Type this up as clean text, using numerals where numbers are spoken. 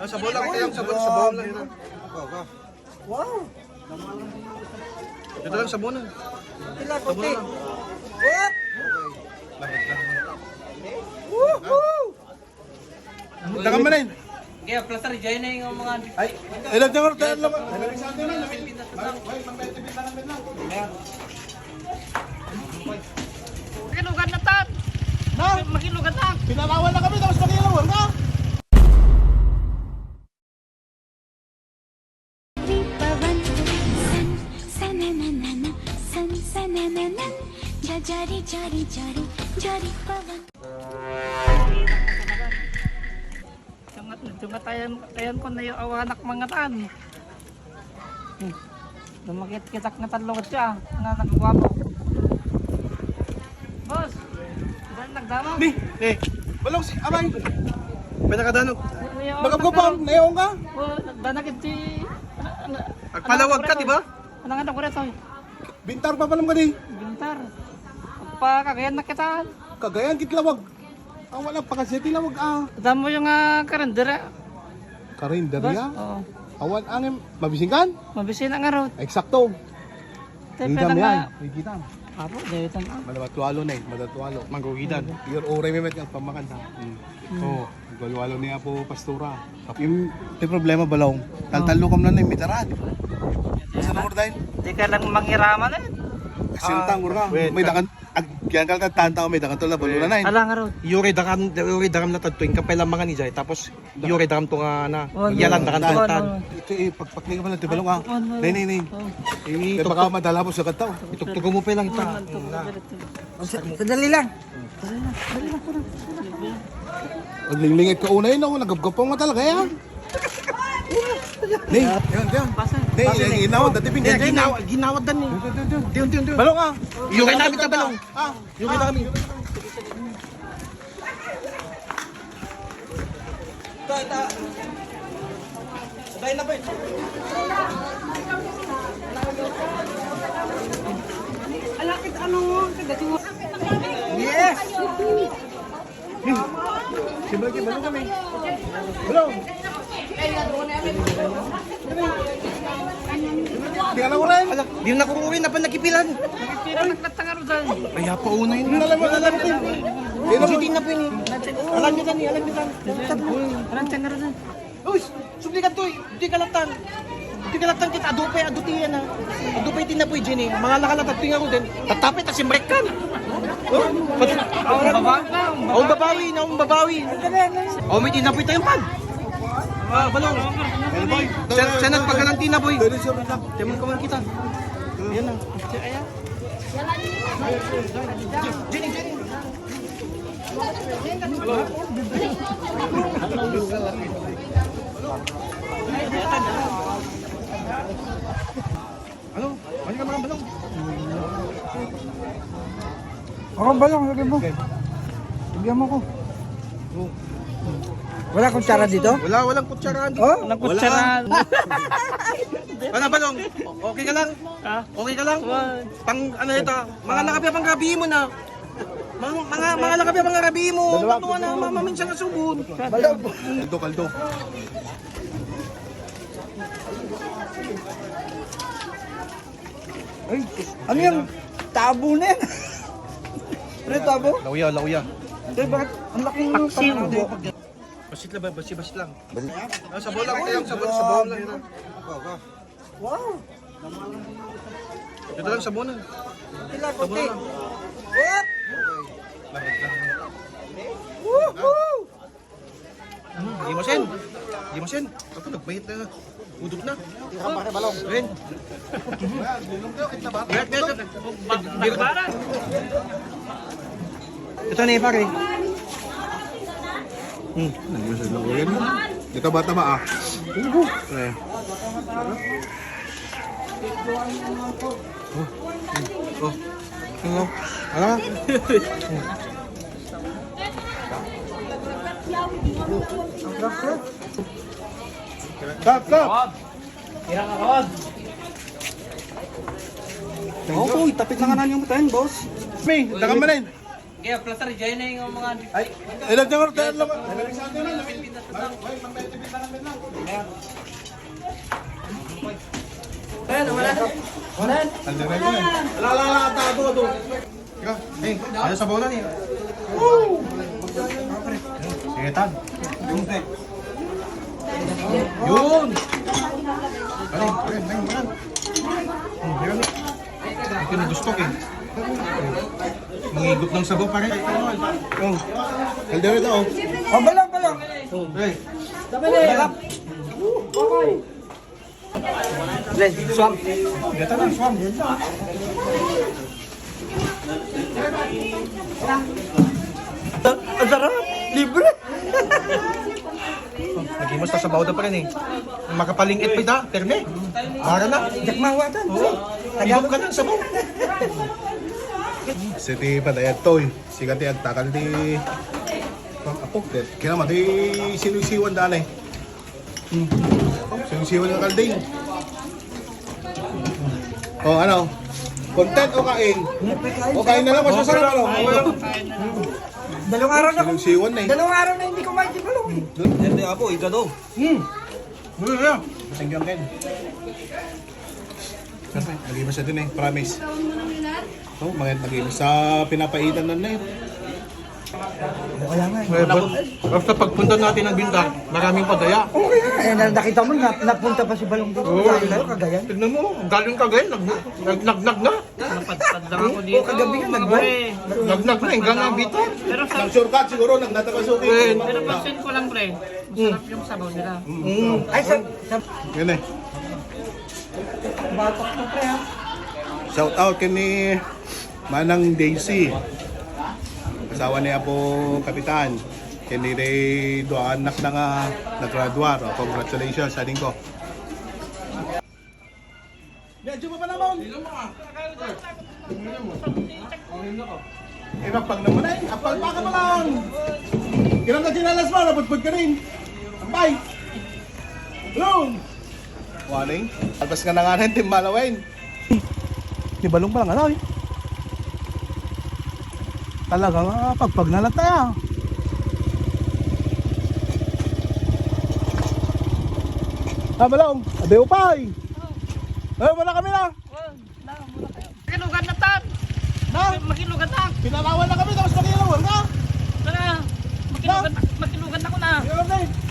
Sabon lang, kayang sabon lang. Wow! Ito lang sabon lang. Sila, Sabon puti. lang. What? Woohoo! Dagan mo na yun. Kaya plaster dyan na yung mga Ay, ilan dyan ko tayo lang. makilugan na tan. Makilugan na. Pinalawan na kami, tapos makilawan ka. पवन सन सनननन सन सनननन जरी जरी जरी जरी पवन Tayan ko na yung awanak mga tan. Lumakit kitak na talungat siya. Nga nagwapo. Boss, dahil nagdamag. Balong si Amay. May nakadanog. Magkapgapang, nayaw ka. Danagit si... Agpalawag ka, di ba? Anong anak ko rin ito? Bintar pa palam ka di. Bintar. Pagpakagayan na kita. Kagayan, kitlawag. Ang wala pa kasi tilawag Tadaan mo yung karendera. Karinderya? Oo. Awan angin, mabising kan? Mabisin ang araw. Eksakto. Tayo Hingam lang yan. nga. Higitan. Apo, dahitan ah. Madawatwalo na eh, madawatwalo. Manggugitan. Your oray memet kang pamakan ha. Oo, magwalwalo niya po pastura. Yung problema balong, talo kam na na mitaran. Sa number dahil? Di ka lang mangiraman eh. Sintang urga. May dakan kaya kal tantao may dakan tola balula na. Alang araw. Yuri dakam na tadtuin kapay lang mga ni Jay tapos yuri dakam to nga na Oh, yalan dakam to tan Ito pagpakling ka pala ti balong ha. Nay. ini Baka madala mo sa kataw. ituktugo mo pa lang ita Sandali lang. Ang linglingit ka una yun, nagagapang nga talaga yan. Nay, yan. Nay, ginawad, dati pinagin. ginawad dan ni diun Balong ha. yuri namin ta balong Yuri na kami. Dahil na ba yun? Alakit ano, kagati mo. Yes! Sibagi, balong kami. Balong! Di ka na ko rin. di na ko uwi na pa nakipilan Nakikira naglatang araw dyan. kaya pa una yun Alam mo. hindi na po ni alam niyo tan Alang tiyang araw dyan. uy sublikan to di kalatan kita adupay yan ha adupay tinapoy dyan eh mga nakalatag tinga ko din tatapit at simbrek kan Ang babawi. Oh, may tinapoy tayong pan. Balong. Sanat pagkalanti na boy. Temon ka man kita. Yan na. Jenny. Ano? Ano ka mga balong? Ako balong, lagyan mo. Lagyan mo ko. Wala kutsara dito? Walang kutsaraan dito. Oh? Walang kutsara. Ano balong? Okay ka lang? Okay ka lang? Pang ano ito? Mga nakapya pang gabi mo na. Mga nakapya pang gabi mo. Ano na mamaminsan ka subon. Kaldo. Ay, ano yan? Tabo na yan. Ano yung tabo? Lauya. Ay, bakit? Ang laking Paksiw. Basit lang, basit lang. Sabon lang, kayang sabon lang. Wow! Ito lang sabon lang. Sila, puti. What? Woohoo! Di mo sen. Ako nagbayit na. Udok na. Ika pare balong. Ren. Barbara. Ito na pare. Dito bata ba ah? Ano? Stop! Hirang akawad. Oh, tapit lang kanan yung matayin, boss. May, dagan mo na yun. Kaya plaster dyan na yung mga Ay, ilan dyan ko tayo lang. Wala, tabo to. Teka, ayaw sa bola niya. Sige, tag. Yun! Balik. Ito na gusto eh. Mangigot ng sabaw pare. Oh. Kaldero ito oh. Oh, balong. Hey. Len, swam. Gata na, swam. Ang sarap. Libre. Nagimos na sa bawda pa rin eh. Makapalingit pa ita, perme. Mara na. Jakmawatan. Igop ka ng sabaw. Siti padayat toy, sikat ti agtakal di apok det. Kaya mati sinusiwan daan eh. Sinusiwan ng kalding. Oh ano? Content o kain? O kain na lang, mas masarap ano? Dalawang araw na Sinusiwan eh. Dalawang araw na hindi kumain di balong. Hindi ako, igado. Mula na. Pasinggang ken. Nagimas na din eh, promise. So, mga nagimas sa pinapaitan na eh. Kaya nga. Basta pagpunta natin ng binda, maraming padaya. Okay nga. Eh, nakita mo, napunta pa si Balong dito. Dahil tayo, Cagayan. Tignan mo, galing Cagayan, nagnag na. Napadpad lang ako dito. O, kagabi nga, nag-vlog. Nagnag na, hanggang na bito. Pero sa Ang shortcut siguro, nagnatabasuki. pero pansin ko lang pre. Masarap yung sabaw nila. Ay, sa Yan eh. batok na pre ha. Shout out kini Manang Daisy. Asawa niya po kapitan. Kini ray dua anak na nga naggraduar. Oh, congratulations sa ko. Medyo pa naman. Eh, pag naman eh. Apal pa ka pa lang. Kinang na dinalas mo, napudpud ka rin. Ampay. Boom. Warning. Alpas ka na nga rin, Tim Malawain. Di balong pa lang, ano eh. Talaga nga, pagpagnalat tayo. Balong, adeo pa eh. Wala kami na. Makilugan na tan. Makilugan na. Pinalawan na kami, tapos makilawan na. Tara. Makilugan ako na. Makilawan na.